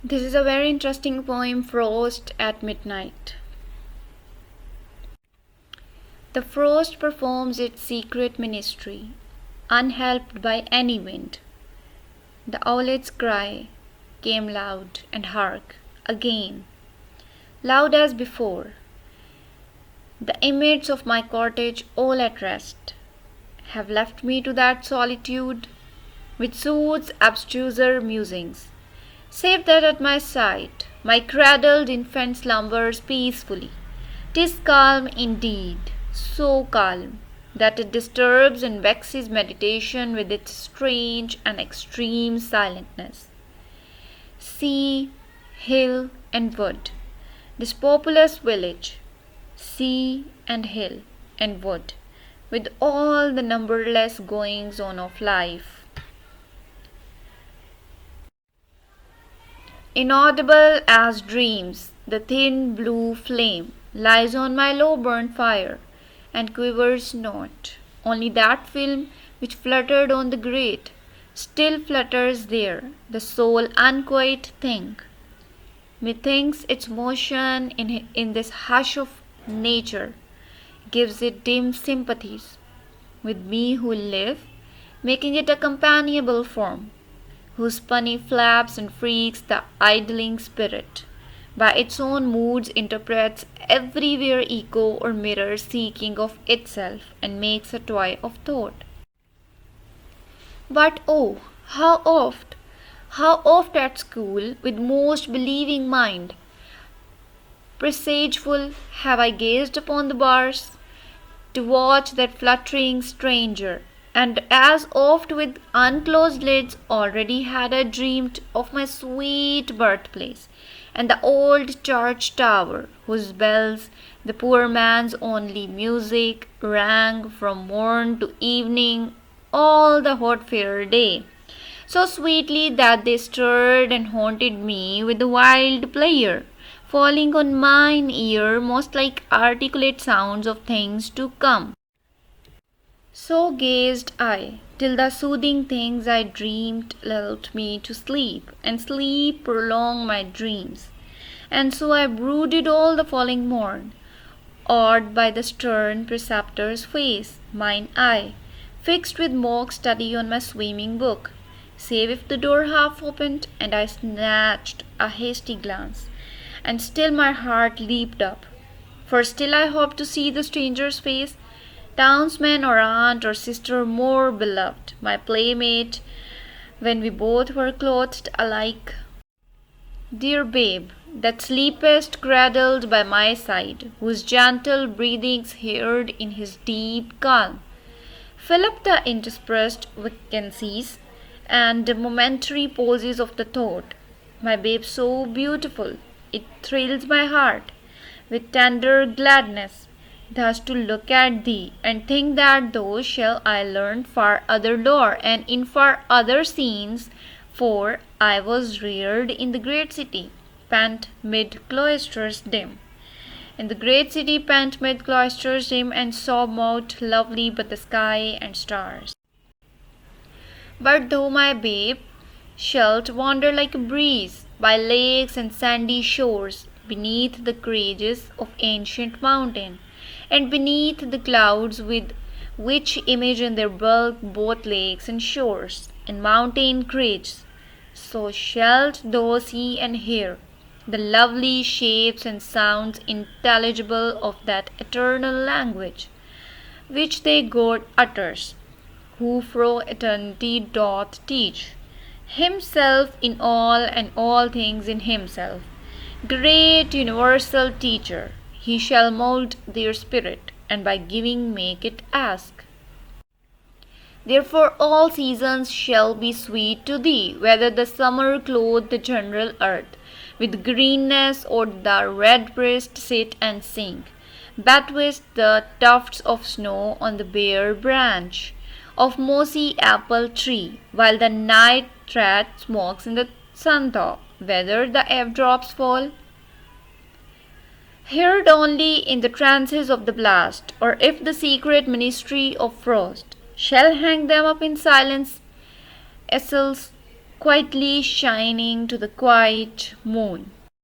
This is a very interesting poem, Frost at Midnight. The frost performs its secret ministry, unhelped by any wind. The owlet's cry came loud, and hark, again, loud as before. The inmates of my cottage, all at rest, have left me to that solitude which soothes abstruser musings, save that at my side my cradled infant slumbers peacefully. 'Tis calm indeed, so calm that it disturbs and vexes meditation with its strange and extreme silentness. Sea, hill, and wood, this populous village, sea and hill and wood, with all the numberless goings on of life. Inaudible as dreams, the thin blue flame lies on my low burnt fire, and quivers not. Only that film which fluttered on the grate still flutters there, the sole unquiet thing. Methinks its motion in this hush of nature gives it dim sympathies with me who live, making it a companionable form, whose punny flaps and freaks the idling spirit, by its own moods interprets everywhere echo or mirror seeking of itself, and makes a toy of thought. But oh, how oft at school, with most believing mind, presageful, have I gazed upon the bars to watch that fluttering stranger, and as oft with unclosed lids already had I dreamed of my sweet birthplace, and the old church tower, whose bells, the poor man's only music, rang from morn to evening all the hot fair day, so sweetly that they stirred and haunted me with the wild player, falling on mine ear most like articulate sounds of things to come. So gazed I, till the soothing things I dreamed lulled me to sleep, and sleep prolonged my dreams. And so I brooded all the following morn, awed by the stern preceptor's face, mine eye fixed with mock study on my swimming book, save if the door half opened, and I snatched a hasty glance, and still my heart leaped up, for still I hoped to see the stranger's face, townsman or aunt or sister more beloved, my playmate, when we both were clothed alike. Dear babe, that sleepest cradled by my side, whose gentle breathings heard in his deep calm, fill up the interspersed vacancies and momentary pauses of the thought. My babe so beautiful, it thrills my heart with tender gladness, thus to look at thee, and think that thou shall I learn far other lore, and in far other scenes, for I was reared in the great city, pent mid cloisters dim. In the great city pent mid cloisters dim, and saw mount lovely but the sky and stars. But thou, my babe, shalt wander like a breeze by lakes and sandy shores, beneath the crags of ancient mountain, and beneath the clouds with which image in their bulk both lakes and shores, and mountain crags. So shalt thou see and hear the lovely shapes and sounds intelligible of that eternal language, which thy God utters, who fro eternity doth teach, himself in all and all things in himself. Great universal teacher, he shall mould their spirit, and by giving make it ask. Therefore all seasons shall be sweet to thee, whether the summer clothe the general earth with greenness, or the red-breast sit and sing, betwixt the tufts of snow on the bare branch of mossy apple tree, while the night rat smokes in the sun thaw, whether the eve drops fall, heard only in the trances of the blast, or if the secret ministry of frost shall hang them up in silence, essels quietly shining to the quiet moon.